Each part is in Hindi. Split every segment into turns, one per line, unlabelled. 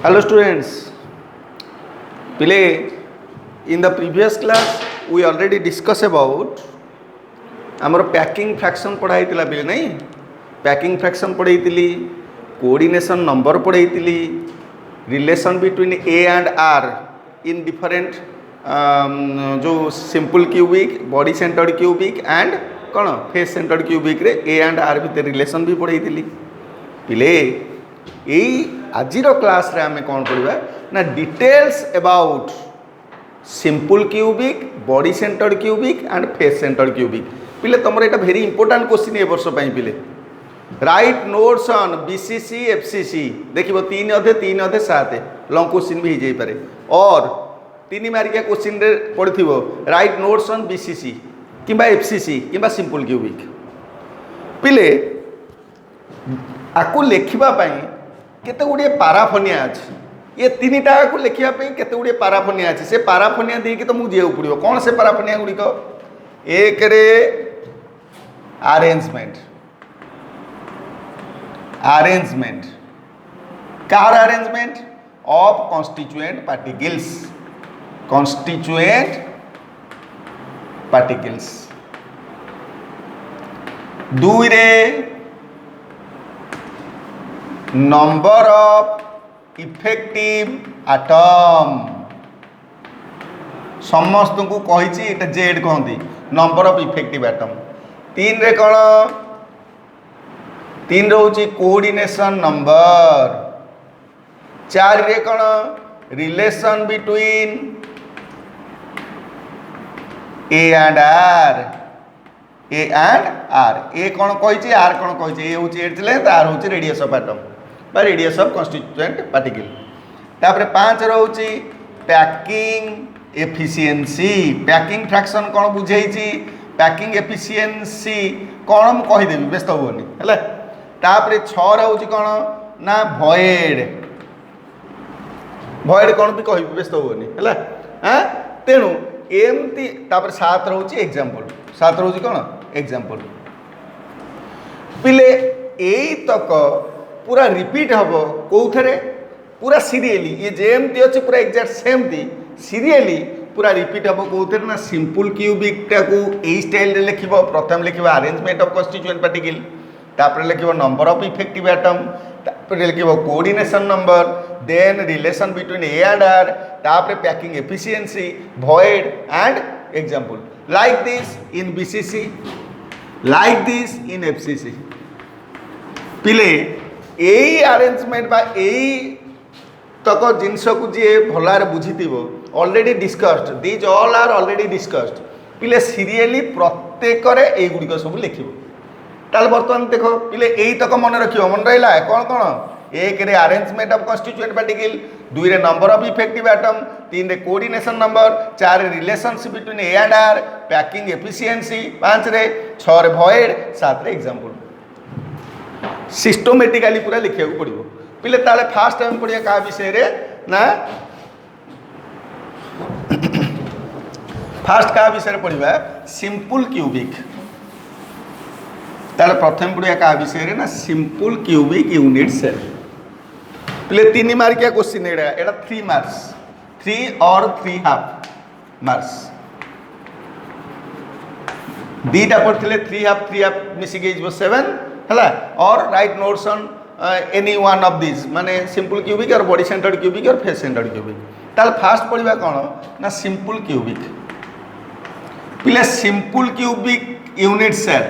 Hello students. Pile, in the previous class we already discussed about आमर पैकिंग फ्रैक्शन पढ़ाई थिला पिले नहीं पैकिंग फ्रैक्शन पढ़ाई थिली कोऑर्डिनेशन नंबर पढ़ाई थिली relation between A and R in different जो simple cubic body centred cubic and कौन फेस सेंटर्ड क्यूबिक रे ए एंड आर भितर रिलेशन भी पढ़ाई थिली पिले यही आजिर क्लास रे आमे कौन पढ़िबा ना details about simple cubic body centred cubic and face centred cubic पिले तुम ये भेरी इंपोर्टाट क्वेश्चन ए वर्ष पिले right notes on BCC FCC देखो 3 अधे 3 अधे 7 लॉन्ग क्वेश्चन भी हो जाए और 3 मार्किया क्वेश्चन रे पढ़ो राइट नोट्स ऑन बीसीसी किंबा एफसीसी किंबा सिंपल क्यूबिक पिले आपको लिखापी केते गुड़े पाराफोनिया अच्छे ये 3टा को लिखापी केते गुड़े पाराफोनिया अच्छे से पाराफोनिया देकी तुमको जीवा पड़ो कौन से पाराफोनिया गुड़िक एक रे arrangement arrangement car arrangement of constituent particles दुई रे नंबर ऑफ इफेक्टिव एटम समस्त को कही जेड कहती नंबर ऑफ इफेक्टिव एटम 3 रे कौन 3 रोचे कोऑर्डिनेशन नंबर 4 रे कौन relation between A and R A कौन कही आर कौन कही ए हूँ एड्स लेंथ आर हूँ रेडियस ऑफ एटम बा रेडियस ऑफ कॉन्स्टिट्यूएंट पार्टिकल तापर 5 रोचे पैकिंग एफिशिएंसी पैकिंग फ्रैक्शन कौन बुझे पैकिंग एफिशिएंसी कौन मुझे कहीदेवी व्यस्त हुए है तापर 6 रोचे कौन ना भॉइड कौन भी कह व्यस्त हुए है तेणु एमती 7 रोचे एग्जांपल 7 रोचे कौन एग्जांपल पिले यही तक पूरा रिपीट हम कौथे पूरा सीरियली ये जेमती अच्छे पूरा एग्जैक्ट सेमती सीरियली पूरा रिपीट हम कौथे ना सिंपल क्यूबिक टाकू यही स्टाइल रे लिख प्रथम लिख अरेंजमेंट ऑफ कॉन्स्टिट्यूएंट पार्टिकल तापर लिख नंबर ऑफ इफेक्टिव एटम तापर लिख coordination number then relation between A and R तापर packing efficiency void and example like this in BCC like this in FCC पिले यही अरेंजमेंट बा यही तक जिनस को जी भल बुझी already discussed these all are already discussed पिले सीरियली प्रत्येक गुड़िक सब लिख ताल बर्तमान देख पिले यही तक मन रख मन रहा कौन कौन 1 रे अरेंजमेंट ऑफ कॉन्स्टिट्यूएंट पार्टिकल 2 रे नंबर ऑफ इफेक्टिव एटम 3 रे कोऑर्डिनेशन नंबर 4 रे relationship between A and r packing efficiency 5 रे 6 रे वॉइड 7 रे एग्जांपल सिस्टमेटिकली पूरा लिखा पड़ो पिले ताले फास्ट टाइम पढ़िया क्या विषय रे ना फास्ट क्या विषय पढ़ा सिंपल क्यूबिक ताले प्रथम पढ़िया क्या विषय रे ना सिंपल क्यूबिक यूनिट सेल पिले 3 मार्किया क्वेश्चन एटा 3 मार्क्स 3 और 3.5 मार्क्स दीटा पढ़ते 3.5 मिसिक 7 है और right notes on any one of this माने सिंपल क्यूबिक और बॉडी सेंटर्ड क्यूबिक और फेस सेंटर्ड क्यूबिक ताल फास्ट पढ़ा कौन ना सिंपल क्यूबिक पिले सिंपल क्यूबिक यूनिट सेल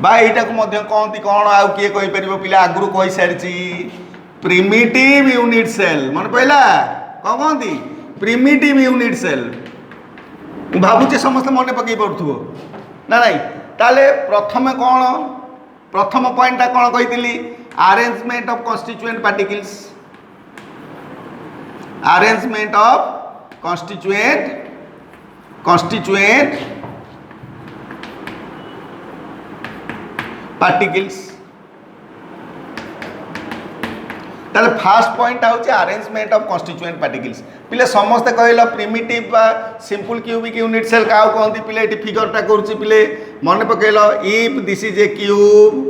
बा यहाँ को कहती कौन आउ किए कहीपर पिला आगुरी कही सारी प्रिमिटिव यूनिट सेल मन पड़ा कौन कहती प्रिमिटिव यूनिट सेल भावुचे समस्त मन पकई पड़ो ना नहीं ताले प्रथम कौन प्रथम पॉइंटा कौन कही arrangement of constituent particles arrangement of constituent particles ताले फास्ट पॉइंट हूँ अरेंजमेंट ऑफ कॉन्स्टिट्यूएंट पार्टिकल्स पिले समस्ते कहल primitive simple cubic unit cell क्या कहती पिले ये फिगरटा कर पिले मन पकड़ if this is a cube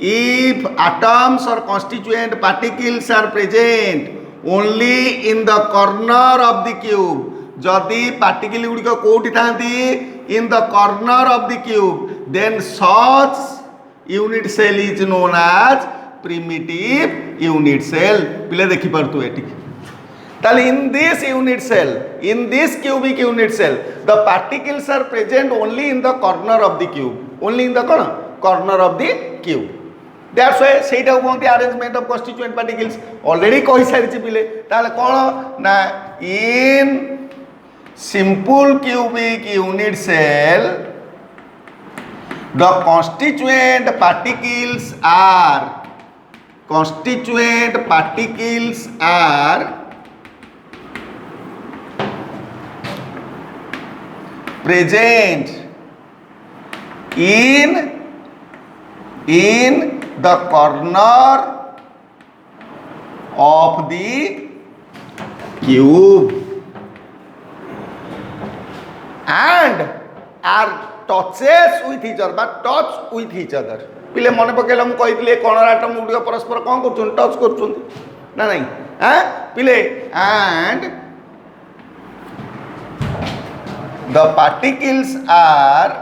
if atoms or constituent particles are present only in the corner of the cube, जदि पार्टिकल गुड़िक कौटी था in the corner of the cube, then such unit cell is known as primitive unit cell. पिले देखि परतु एटी ताले in this unit cell, in this cubic unit cell, the particles are present only in the corner of the cube, only in the corner of the cube. That's why सेटा कहते arrangement of constituent particles. Already कहि सारिछि पिले ताले कोन ना in simple cubic unit cell the constituent particles are present in the corner of the cube and are touches with each other, but touch with each other. पिले मन पकेला मु कहितले कोनर आटम गुडी परस्पर कोन करछन टच करछन ना नहीं हां पिले and the particles are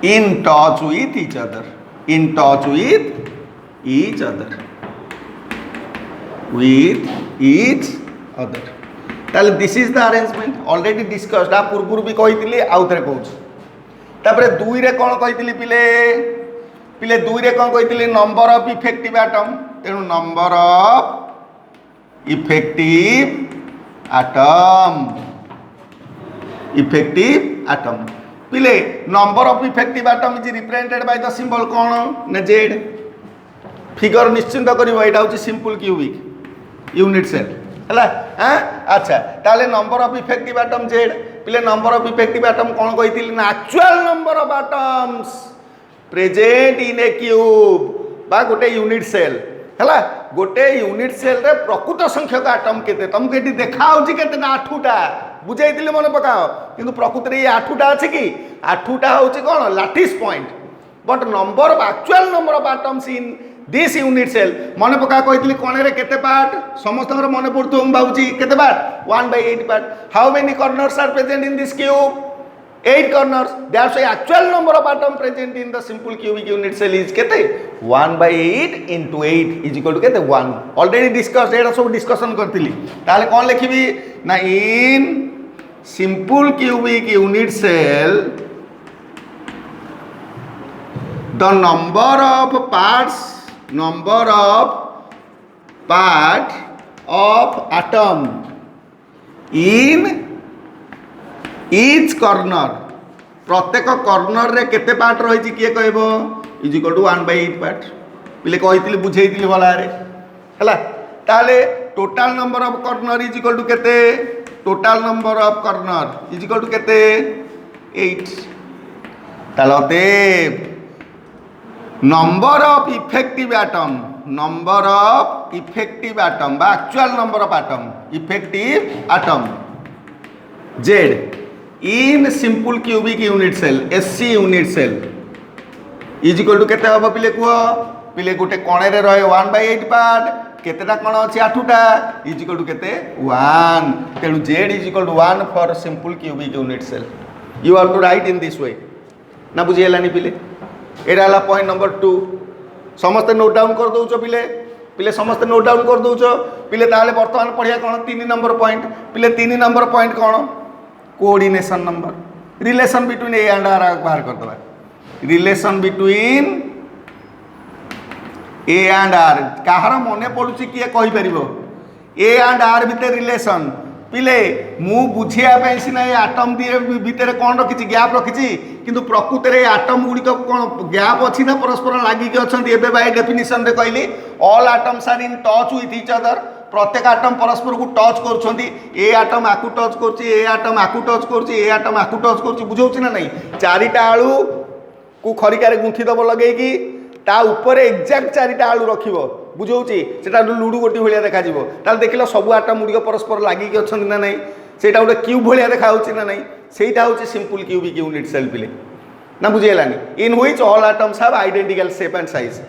in touch with each other, in touch with each other, ताले this is the arrangement already discussed आ पूर्व भी कही आउ थे कहूँ तापर दुई रे कौन कही पिले पिले दुई रे कौन कही नंबर ऑफ इफेक्टिव एटम तेणु नंबर ऑफ इफेक्टिव एटम पिले number of effective atom is represented by the symbol कौन ना जेड फिगर निश्चिंत करिवो एटा होची सिंपल क्यूबिक यूनिट सेल है अच्छा ताले number of effective atom Z पिले नंबर ऑफ इफेक्टिव एटम कौन कही ना actual number of atoms present in A cube बा गोटे यूनिट सेल है गोटे यूनिट सेल रे प्रकृत संख्यक एटम केते तुमको ये देखा केते ना 8टा बुझाई मन पकाओ किंतु प्रकृति ये 8टा अच्छे कि 8टा हूँ कौन lattice point but number of actual number of atoms in this unit cell मन पका कही कोणे केते पार्ट समस्त मन पड़ू भावी केते part 1/8 part how many corners are present in this cube 8 corners. That's why actual number of atoms present in the simple cubic unit cell is kete 1/8 into 8 is equal to kete 1. Already discussed एटा सब discussion करथिली ताले कोन लिखिबी ना in simple cubic unit cell the number of part of atom in each corner प्रत्येक कॉर्नर रे केते पार्ट रही किए कहबो इज इक्वल टू 1/8 पार्ट पिले कहितली बुझेइतली भलारे हला ताले total number of corner is equal to केते total number of corner is equal to केते 8 तालते नंबर ऑफ इफेक्टिव एटम बा actual number of atom effective atom Z in simple cubic unit cell SC unit cell is equal to केते हम पिले कुआ पिले गोटे कोणे रे रहे 1/8 पार्ट केतेटा कोण अछि 8टा is equal to केते 1 तेणु Z is equal to 1 for simple cubic unit cell. You have to write in this way ना बुझी हलानी पिले एटा हला पॉइंट नंबर 2 समस्त नोट डाउन कर दोचो पिले समस्त नोट डाउन कर दोचो पिले ताले वर्तमान पढ़िया कोन 3 नंबर पॉइंट पिले 3 नंबर पॉइंट कोन coordination number relation between A and R बाहर कर दबा relation between A and R कहार मने पड़ुची किए कहि परिबो ए एंड आर भितर रिलेशन पिले मु बुझिया पे सिना ए एटम भितर कोन रखिची गैप रखिची किंतु प्रकृति रे एटम गुडी को कोन गैप अछि ना परस्पर लागि के अछंती एबे बाय डेफिनेशन रे कहली all atoms are in touch with each other प्रत्येक आटम परस्पर को टच कर ए आटम आकु टच कर ए आटम आकु टच कर ए आटम आकु टच कर बुझाऊँ ना नहीं चारिटा आलू को खरिकार गुंथि दब लगे ता ऊपर एक्जाक्ट चारिटा आलू रख बुझाऊँ से लुडु गोटी भाया देखा ताल देख सब आटम गुड़िक परस्पर लगिक अच्छा ना नहीं से गोटे क्यूब भाया देखा ना नहीं सेटा हूँ सिंपल क्यूबिक यूनिट सेल पिले ना बुझीगलानी in which all atoms have identical shape and size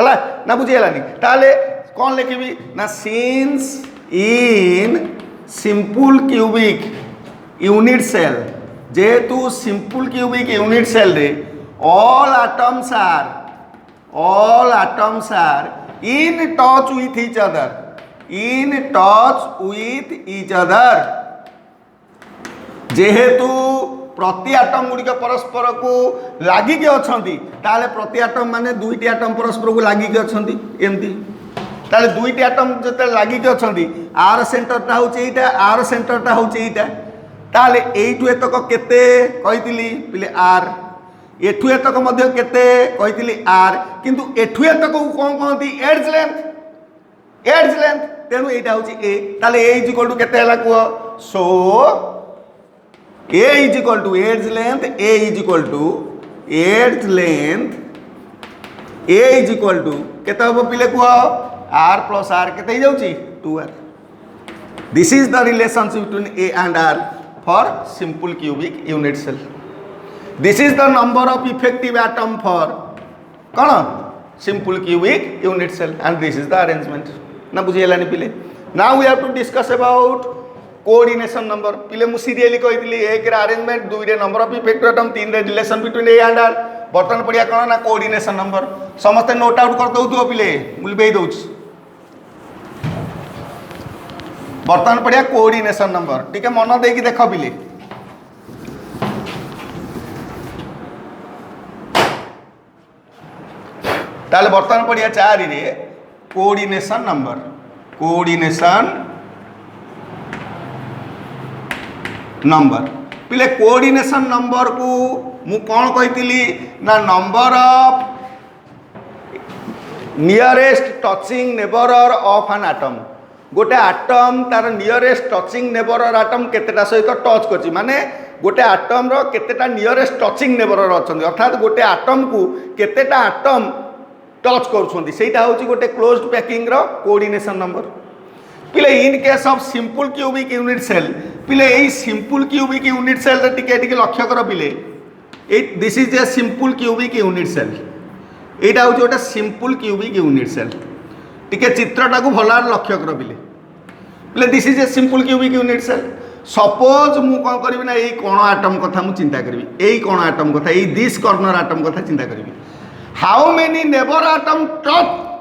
है ना बुझीगलानी ताले कौन लिखी ना since in simple cubic unit cell जेहेतु सिंपल क्यूबिक यूनिट सेल रे all atoms are in touch with each other जेहेतु प्रति आटम गुड़िक परस्पर को लागिक अच्छी ताले प्रति आटम माने दुईटी आटम परस्पर को लागिक अच्छी एमती ताले दुईटी आटम जो लागिक अच्छी आर सेंटरटा हूँ आर सेंटरटा हूँ ताले एठू एतक केते कही पिले आर एठू एतक मध्य केते कही आर किंतु एठू एतक कौन कहती एड्स लेंथ तेणु यहाँ हूँ ए ताले ए इज इक्वल टू केते हला कह so A is equal to edge length A is equal to edge length A is equal to केते हम पिले कह आर प्लस आर केते हो जाउची 2r this is the relationship between A and R for simple cubic unit cell this is the number of effective atom for कौन simple cubic unit cell and this is the arrangement ना बुझीगलानी पिले now we have to discuss about coordination number पिले मु सीरियली कही एक अरेंजमेंट दुई रे नंबर ऑफ इफेक्टिव एटम तीन रे relation between A and r बर्तन पड़िया कौन ना कोऑर्डिनेशन नंबर समस्त नोट आउट कर दउथो पिले मुझे बेई दउछ बर्तमान पढ़िया कोऑर्डिनेशन नंबर ठीक है मन देकी देख पिले ताले बर्तमान पढ़िया 4 रे कोऑर्डिनेशन नंबर पिले कोऑर्डिनेशन नंबर को मु कौन कही ना number of nearest touching नेबरर of an atom गोटे आटम तार नियरेस्ट टचिंग नेबरर आटम केतेटा सहित टच करछि माने गोटे आटम रो केतेटा नियरेस्ट टचिंग नेबरर अछंती अर्थात गोटे आटम को केतेटा आटम टच करूछंती सेटा होछि गोटे क्लोज्ड पैकिंग रो कोऑर्डिनेशन नंबर पिले in case of simple cubic unit cell पिले एई सिंपल क्यूबिक यूनिट सेल रे टिके टिके लक्ष्य कर पिले this is a simple cubic unit cell एटा होछि गोटे सिंपल क्यूबिक यूनिट सेल टिके चित्रटा को भलार लक्ष्य कर पिले this is a simple cubic unit cell suppose मु कौन करी ना यही कोण आटम कथा मु चिंता करी यही कोण आटम कथा यही दिस कॉर्नर आटम कथा चिंता करी how many neighbour atom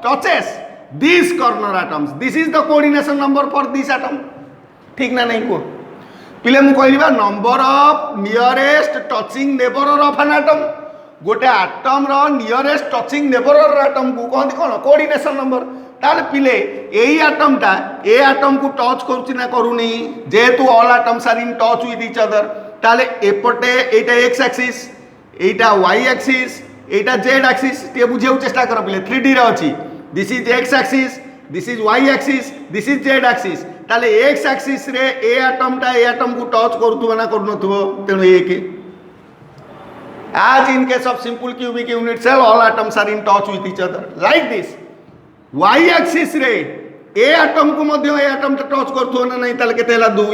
touches this corner atoms this is the coordination number for this atom ठीक ना नहीं को पिले मु कहली बा number of nearest touching neighbour of an atom गोटे आटम रो नियरेस्ट टचिंग नेबर आटम को कहती कौन कोऑर्डिनेशन नंबर ताले पिले यही आटमटा ए आटम को टच करुच्ची ना करूनी जेहेतु all atoms are in touch with each other ताले एपटे एटा एक्स एक्सिस एटा वाई एक्सिस एटा जेड एक्सिस टे बुझे चेष्टा कर पिले 3D रे अछि this is X axis this is Y axis this is Z axis ताले एक्स एक्सिस रे ए आटम को टच करूथबो ना करनथबो तेनु एक as in case of simple cubic unit cell all atoms are in touch with each other like this y axis रे a atom को मध्य a atom टच करथो ना नहीं ताले केते हला 2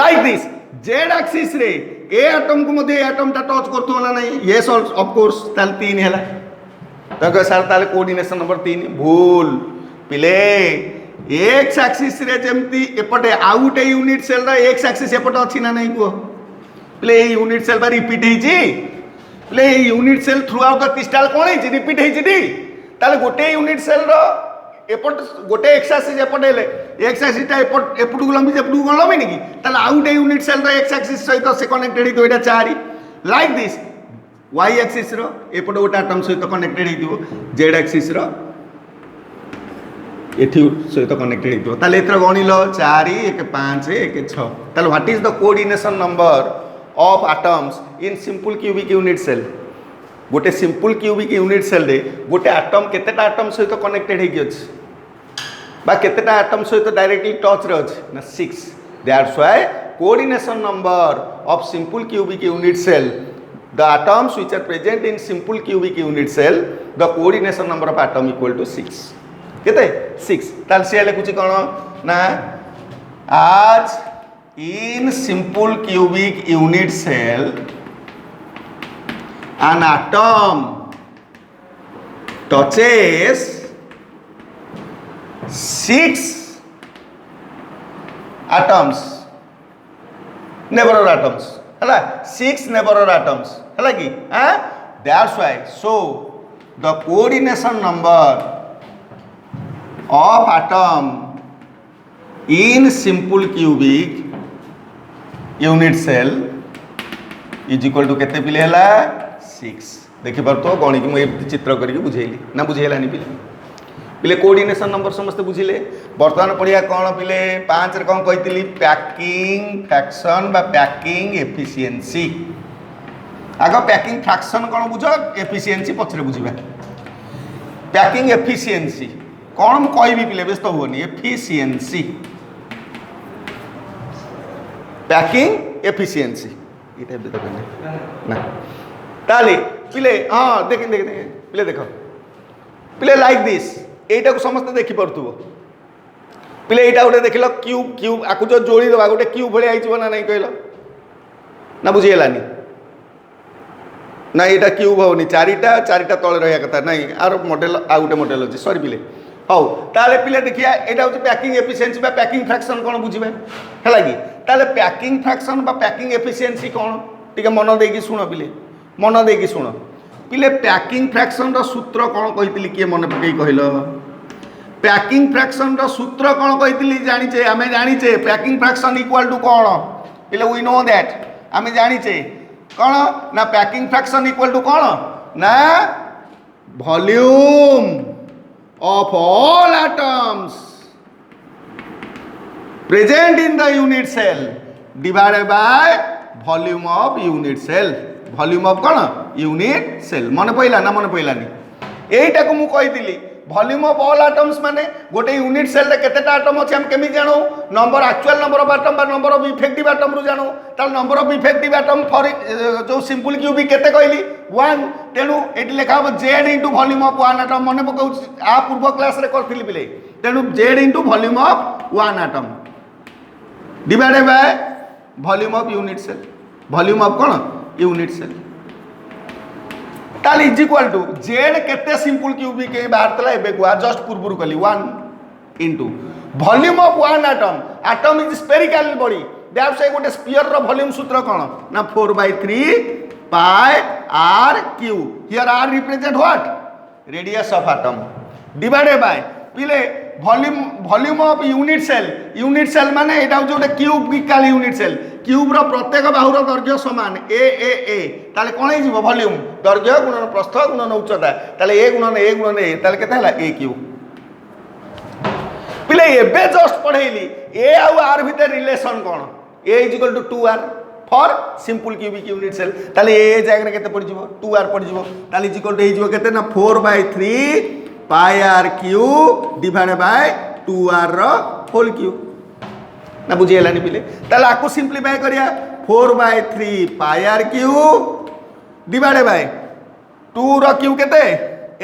like this z axis रे a atom को मध्य a atom टच करथो ना नहीं yes of course ताले 3 हला तक सर ताले कोऑर्डिनेशन नंबर 3 भूल पिले x axis रे जेमती एपटे आउट ए यूनिट सेल रा x axis एपटे अछि ना नहीं को प्ले यूनिट सेल बार रिपीट है प्ले unit cell throughout the crystal कौन है रिपीट है ताले गोटे यूनिट सेल रो एपट गोटे एक्स एक्सिस एपटे ले एक्स एक्सिस ता एपट एपटू लंबी एपटू कोन लंबी नहीं ताले out a unit cell row x axis सहित से कनेक्टेड हितो एटा 4 लाइक दिस वाई एक्सिस रो एपट गोटे एटम सहित कनेक्टेड हितो जेड एक्सिस रो एठी सहित कनेक्टेड हितो ताले एतर गणिलो 4 1 5 1 6 ताले what is the coordination number of atoms in simple cubic unit cell गोटे simple cubic unit cell रे गोटे atom केतेटा atom सहित connected हेकी अछि बा केतेटा atom सहित directly touch रे अछि ना 6 that's why coordination number of simple cubic unit cell the atoms which are present in simple cubic unit cell the coordination number of atom equal to 6 केते 6 ताल से लिखुची कोन ना आज in simple cubic unit cell an atom touches 6 atoms, neighbor atoms, है 6 neighbor atoms, है कि that's why. So the coordination number of atom in simple cubic unit cell is equal to केते पिले हला 6. देखि पर तो गणित मुझे चित्र करके बुझेली ना बुझेलानी पिले पिले कोऑर्डिनेशन नंबर समस्त बुझिले. वर्तमान पढ़िया कौन पिले 5 रे कौन कहितली पैकिंग फ्रैक्शन बा पैकिंग एफिशिएंसी. आग पैकिंग फ्रैक्शन कौन बुझ एफिशिएंसी पछरे बुझिबा. पैकिंग एफिशिएंसी कौन मु कहबी पिले व्यस्त होनी एफिशिएंसी पैकिंग एफिशिएंसी इटा भी तो ना ताली पिले हाँ देख देख देख पिले देखो पिले लाइक दिस एटा को समस्त देखि परथुबो पिले एटा गोटे देखिल क्यूब क्यूब आकु जो जोड़ी दबा गोटे क्यूब भले आइछबो ना नहीं कहलो ना बुझी हेलानी ना एटा क्यूब होनी चारिटा चारिटा तळे रहया कथा नहीं आर मॉडल आ गोटे मॉडल अछि सॉरी पिले हौ ताले पिले देखिया एटा होछि पैकिंग एफिशिएंसी बा पैकिंग फ्रैक्शन कोन बुझिबे हला कि ताले पैकिंग फ्रैक्शन बा पैकिंग एफिशिएंसी कोन टिके मन देकी सुनो पिले मन देकी सुनो पिले पैकिंग फ्रैक्शन रो सूत्र कोन कहितली के मन पकई कहिलो पैकिंग फ्रैक्शन रो सूत्र कोन कहितली जानिचे हमें जानिचे पैकिंग फ्रैक्शन इक्वल टू कोन पिले वी नो दैट हमें जानिचे कोन ना पैकिंग फ्रैक्शन इक्वल टू कोन ना volume of all atoms present in the unit cell divided by volume of unit cell. Volume of कौन unit cell मन पइला ना मन पइलानी एटा को मु कहितली वॉल्यूम ऑफ ऑल एटम्स माने गोटे यूनिट सेल रे केतेटा एटम अछि हम केमि जानो number actual number of atom बा नंबर ऑफ इफेक्टिव एटम रु जानो ताल number of effective atom for जो सिंपल क्यूबिक केते कहली 1 तेनु एटी लेखा हो z into volume of 1 atom मने पकाउ आ पूर्व क्लास रे करथिली बिले तेनु z into volume of 1 atom divided by volume of unit cell volume of कोन यूनिट सेल ताल इज इक्वल टू जेड केते सिंपल क्यूबिक के बाहर तला एबे गुआ जस्ट पूर्व कली 1 into volume of 1 atom atom is spherical body that से गोटे स्फीयर रो वॉल्यूम सूत्र कोन ना 4/3 pi r cube here r represent what radius of atom divided by पिले वॉल्यूम ऑफ यूनिट सेल माने एटा जोटे क्यूबिकल यूनिट सेल क्यूब रो प्रत्येक बाहुर दैर्घ्य समान ए ताले कोन हे जीवो वॉल्यूम दैर्घ्य गुणन प्रस्थ गुणन उच्चता ताले ए गुणन ए ताले केते हला ए क्यूब पिले एबे जस्ट पढेली ए आ आर भीतर रिलेशन कोन a is equal to 2r for simple cubic unit cell ताले ए जागरे केते पड़ जीवो 2r पड़ जीवो ताले इज इक्वल टू हे जीवो केते ना 4/3 pi r cube divided by 2r रो होल क्यूब ना बुझी हलानी पिले ताले आकु सिंपलीफाई करिया 4/3 pi r cube divided by 2 रो क्यूब केते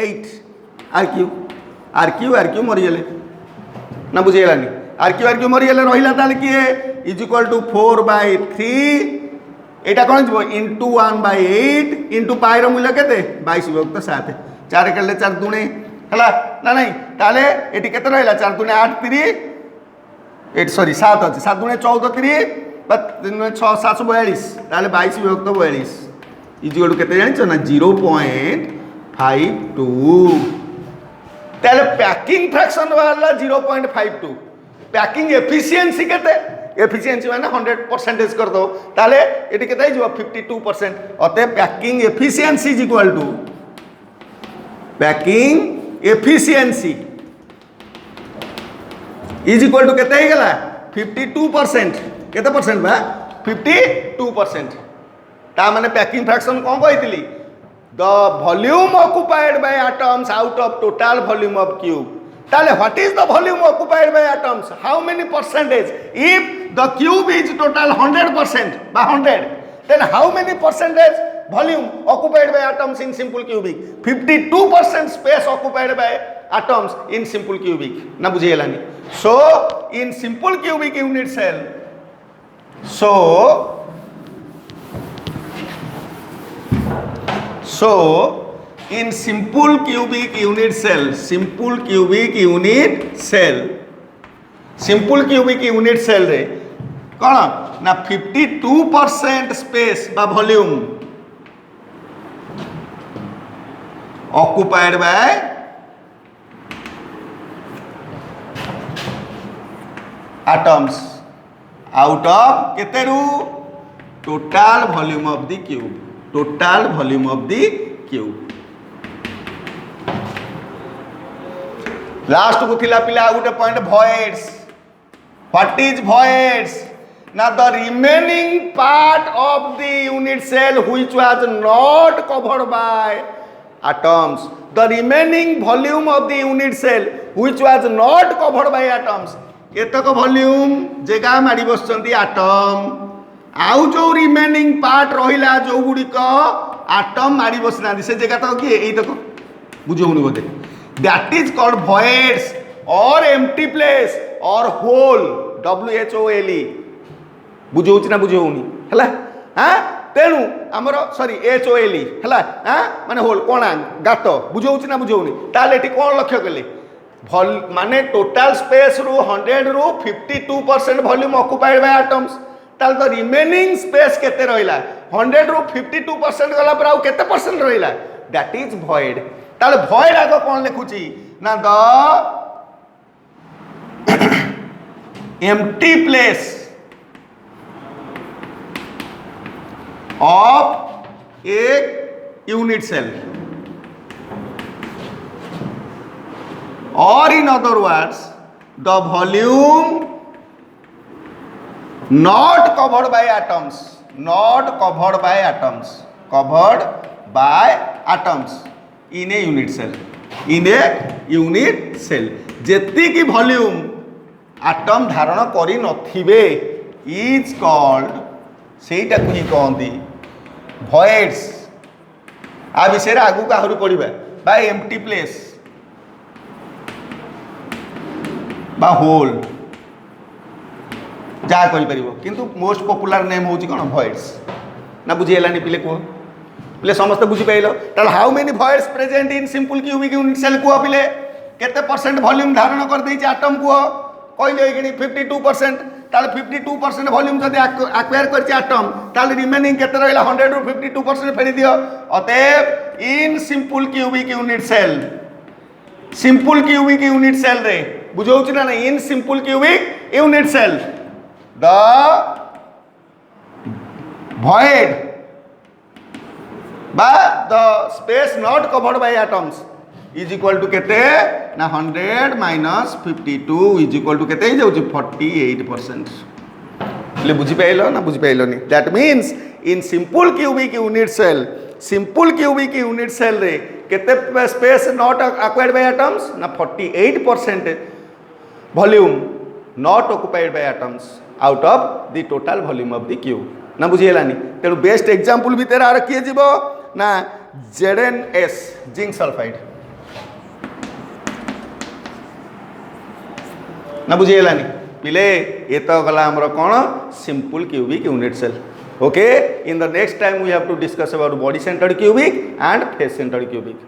8 आर क्यूब मरि गेले ना बुझी हलानी आर क्यूब मरि गेले रहिला ताले कि इज इक्वल टू 4/3 एटा कोन जबो इनटू 1/8 इनटू पाई रो मूल्य केते 22 विभक्त 7 4 करले 4 दुणे हला ना नहीं ताले एटी केते रहिला 4 दुणे 8 3 8 सॉरी 7 अछि 7 दुणे 14 3 बट 6 742 ताले 22 विभक्त 42 इज इक्वल टू केते जानि छ ना 0.52 ताले पैकिंग फ्रैक्शन वाला 0.52 पैकिंग एफिशिएंसी केते एफिशिएंसी माने 100% कर दो ताले एटी केते हिजो 52% अते packing efficiency is equal to packing efficiency is equal to केते हेगला 52% केते परसेंट बा 52% ता माने पैकिंग फ्रैक्शन कोन कहितली the volume occupied by atoms out of total volume of cube ताले what is the volume occupied by atoms how many percentage if the cube is total 100% बा 100 then how many percentage volume occupied by atoms in simple cubic 52% space occupied by atoms in simple cubic na bujhe helani so in simple cubic unit cell so So in simple cubic unit cell, simple cubic unit cell रे कौन ना 52% स्पेस बा volume occupied by atoms out of केते रू total volume of the cube, total volume of the cube. Last को थिला पिला गोटे point voids. What is voids? Now the remaining part of the unit cell which was not covered by atoms, the remaining volume of the unit cell which was not covered by atoms, केतक वॉल्यूम जगह मारी बसचंती आटम आउ जो रिमेनिंग पार्ट रहिला जो गुड़िक आटम मारी बसना से जगह तक किए यही तक बुझौनी बोधे दैट इज कॉल्ड voids और एम्प्टी प्लेस और होल WHOLE बुझौछि ना बुझौनी हला हां तेणु आमर सॉरी HOLE हला हां माने होल कोना गात बुझौछि ना बुझौनी ताले एटी कोन लक्ष्य कले माने टोटल स्पेस रू 100 रू 52% वॉल्यूम ऑक्युपाइड बाय एटम्स ताल तो रिमेनिंग स्पेस केते रहिला 100 रू 52% गला पर आउ केते परसेंट रहिला दैट इज void ताले void आगो कोन लिखुची ना the empty place of a unit cell, or in other words the volume not covered by atoms, not covered by atoms, covered by atoms in a unit cell, in a unit cell जेति की वॉल्यूम आटम धारण करी नथिबे इज कॉल्ड सेटा को ही कहंती voids आ विषय आगु का हरु पड़िबा बाय एम्प्टी प्लेस बा होल जा कहि परिबो किंतु मोस्ट पॉपुलर नेम होची कोन voids ना बुझी एलानी पिले को पिले समस्त बुझी पाइलो ताल how many voids present in simple cubic unit cell को पिले केते परसेंट वॉल्यूम धारण कर देछि एटम को कहले कि 52% ताले 52% वॉल्यूम जदि एक्वायर करछि एटम ताले रिमेनिंग केते रहला 100 रू 52% फेरी दियो अतएव in simple cubic unit cell रे बुझौछि ना in simple cubic unit cell the void बा the space not covered by atoms is equal to केते ना 100 माइनस 52 इज इक्वल टू केते जाउछि 48%. ले बुझी पाइलो ना बुझी पाइलो नी that means in simple cubic unit cell रे केते space not acquired by atoms ना 48% volume not occupied by atoms out of the total volume of the cube ना बुझी हेलानी तेणु बेस्ट एग्जांपल भीतर आर किए जीवो ना ZnS जिंक सल्फाइड ना बुझी हेलानी पिले ये तो गला हमरो कोन simple cubic unit cell. Okay, in the next time we have to discuss about body centered cubic and face centered cubic.